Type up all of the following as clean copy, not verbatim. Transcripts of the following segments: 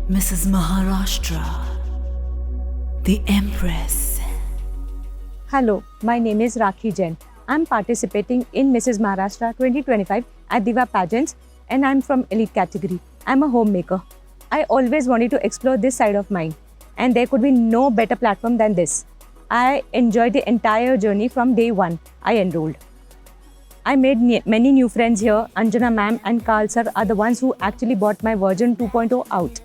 Mrs Maharashtra, the Empress. Hello, my name is Rakhee Jain. I'm participating in Mrs Maharashtra 2025 at Diva Pageants and I'm from elite category. I'm a homemaker. I always wanted to explore this side of mine and there could be no better platform than this. I enjoyed the entire journey from day one I enrolled. I made many new friends here. Anjana ma'am and Carl sir are the ones who actually brought my version 2.0 out.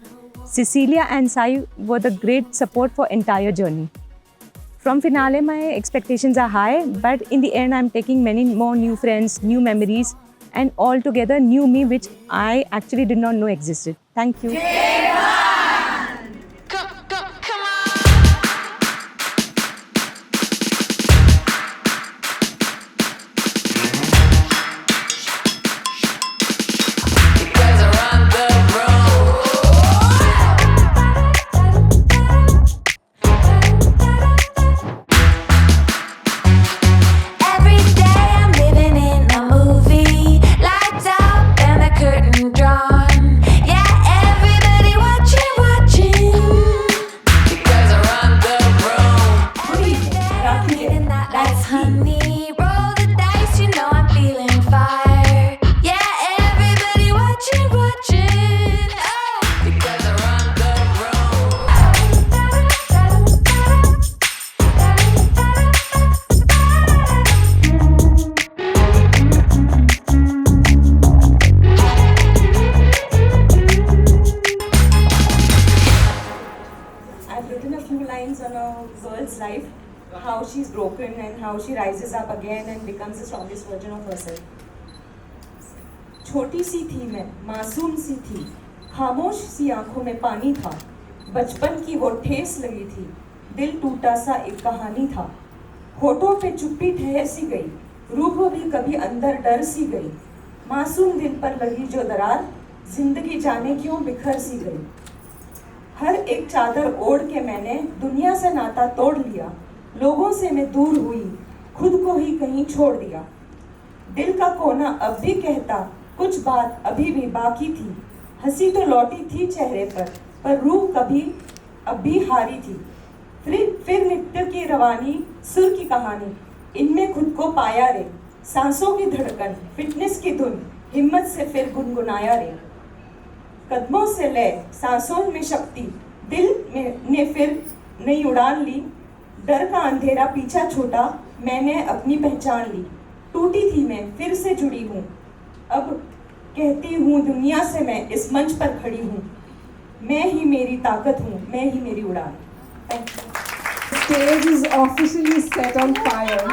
Cecilia and Sai were the great support for entire journey. From finale, my expectations are high, but in the end, I'm taking many more new friends, new memories, and altogether new me, which I actually did not know existed. Thank you. I've written a few lines on a girl's life, how she's broken and how she rises up again and becomes the strongest version of herself. छोटी सी थी मैं, मासूम सी थी, खामोश सी आंखों में पानी था, बचपन की वो ठेस लगी थी, दिल टूटा सा एक कहानी था, होठों पे चुप्पी ठहर सी गई, रूह भी कभी अंदर डर सी गई, मासूम दिल पर लगी जो दरार, जिंदगी जाने क्यों बिखर सी गई। हर एक चादर ओढ़ के मैंने दुनिया से नाता तोड़ लिया, लोगों से मैं दूर हुई, खुद को ही कहीं छोड़ दिया। दिल का कोना अब भी कहता, कुछ बात अभी भी बाकी थी, हंसी तो लौटी थी चेहरे पर रूह कभी अब भी हारी थी। फिर नित्य की रवानी, सुर की कहानी, इनमें खुद को पाया रे, सांसों की धड़कन, फिटनेस की धुन, हिम्मत से फिर गुनगुनाया रे। कदमों से लय, सांसों में शक्ति, ने फिर नई उड़ान ली, डर का अंधेरा पीछा छोटा, मैंने अपनी पहचान ली। टूटी थी मैं, फिर से जुड़ी हूँ, अब कहती हूँ दुनिया से मैं इस मंच पर खड़ी हूँ, मैं ही मेरी ताकत हूँ, मैं ही मेरी उड़ान। Thank you. The stage is officially set on fire.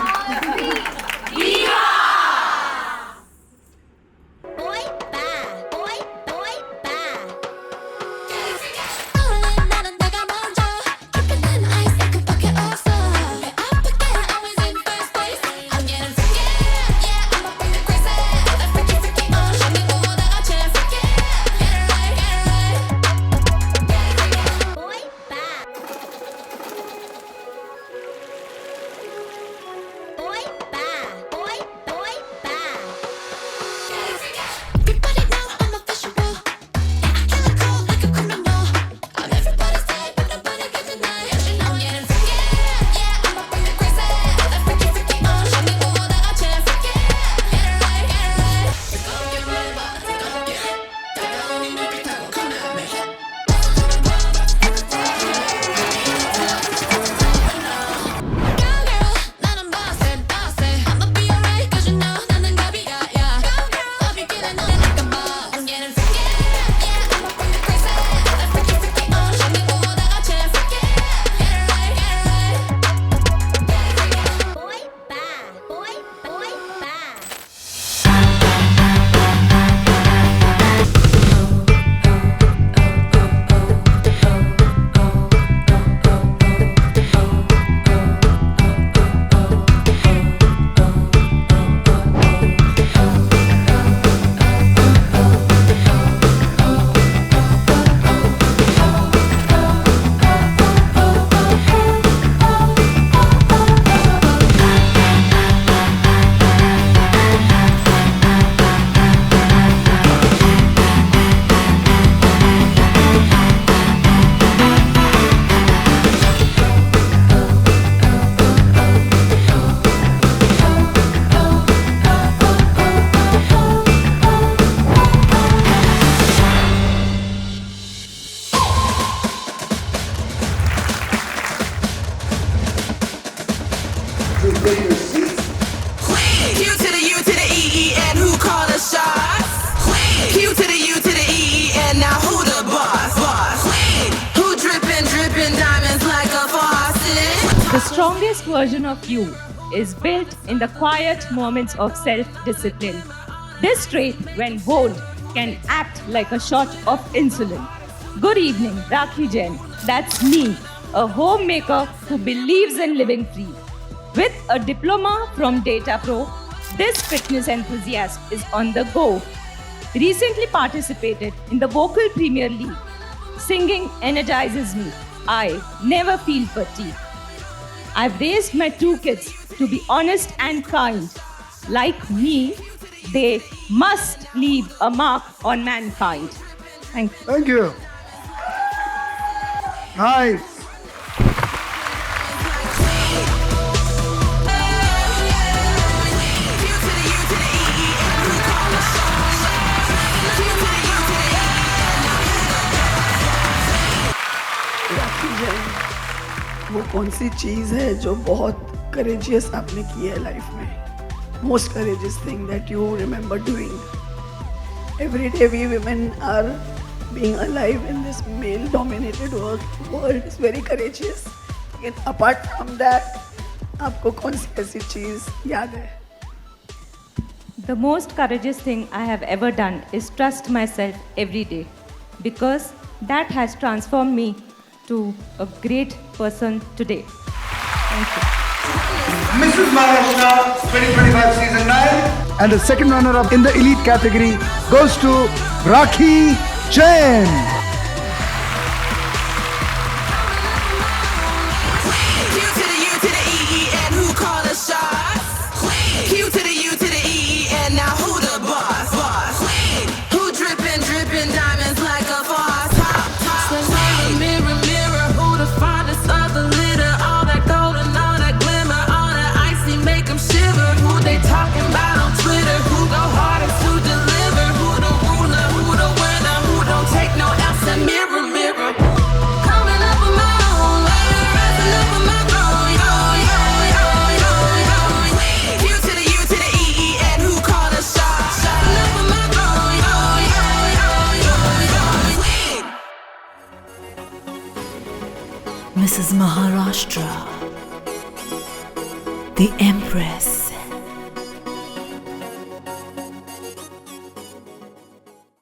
strongest version of you is built in the quiet moments of self-discipline. This trait, when bold, can act like a shot of insulin. Good evening, Rakhee Jain. That's me, a homemaker who believes in living free. With a diploma from Data Pro, this fitness enthusiast is on the go. Recently participated in the Vocal Premier League. Singing energizes me. I never feel fatigue. I've raised my 2 kids to be honest and kind. Like me, they must leave a mark on mankind. Thank you. Thank you. Nice. राखी जैन वो कौन सी चीज़ है जो बहुत courageous आपने की है life में, most courageous thing that you remember doing? Every day we women are being alive in this male dominated world is very courageous. लेकिन apart from that आपको कौन सी ऐसी चीज़ याद है? The most courageous thing I have ever done is trust myself every day, because that has transformed me to a great person today. Thank you. Mrs Maharashtra 2025 season 9. And the second runner-up in the elite category goes to Rakhee Jain. Q to the U to the E, and who call the shots? Q to the U to the E, and now who the boss? Who dripping diamonds like a boss? So mirror, mirror, who the finest of the litter? All that gold and all that glimmer, all that icy make 'em shiver. Who they talking about on Twitter? Who go hardest to deliver? Who the ruler? Who the winner? Who don't take no else? And mirror, mirror. Coming up on my own way, rising up on my throne. Yo, yo, yo, yo, yo. Q to the U to the E, and who call the shots? Shutting up on my throne. Yo, yo, yo, yo, yo. Mrs Maharashtra, the Empress.